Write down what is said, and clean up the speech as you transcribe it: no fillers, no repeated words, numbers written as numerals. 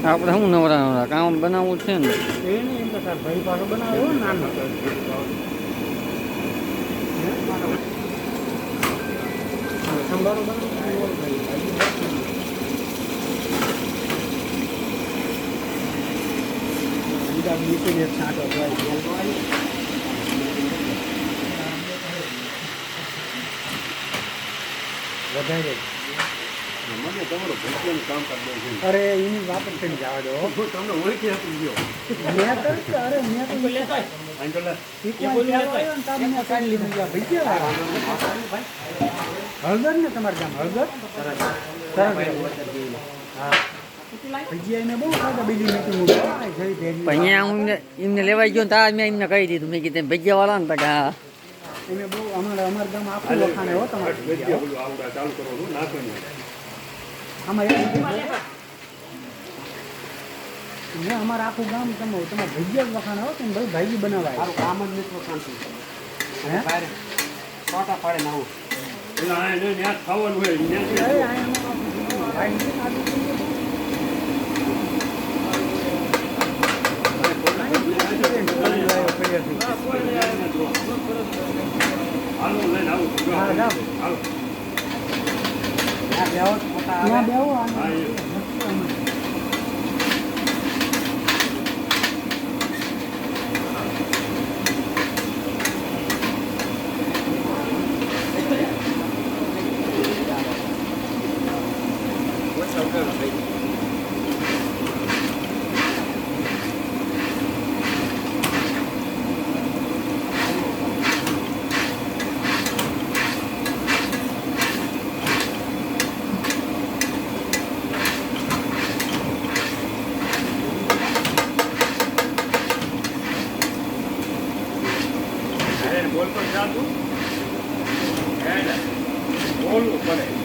આપણે શું નવરા નવરા કામ બનાવવું છે ને. એ નહીં એમ તો તાર ભાઈ પાછો બનાવો નાનો સંભારો બનાવો બીજી છાંટો વધારે મને તમારો ભૂખ્યાનું કામ કરી દઉં છું. અરે એની વાત જ કરી જવા દો તમને ઓળખી આપી ગયો. મેં તો અરે મેં તો લેતા હળદર ને તમારે ગામ હળદર ભજીયા એને બહુ ખાધા બીજી મીઠું અહીંયા હું એમને લેવાઈ ગયો ને તાર મેં એમને કહી દીધું મેં કીધું ભજીયા વાળા ને તો હા એને બહુ અમારા ગામ આખું વખાણે હો તમારે ચાલુ કરવાનું નાખો આમાં મેં અમારા આખું ગામ તમારે ભજીયા જ વખાણે હો તમે ભાઈ ભાજી બનાવાય મારું કામ જ નથી વખાણતું. છોટા પાડે ના આવું એટલે આ એને ત્યાં ખાવાનું હોય હાલો લઈને આવું હાલો બોલ પર જાતું બોલવું પડે.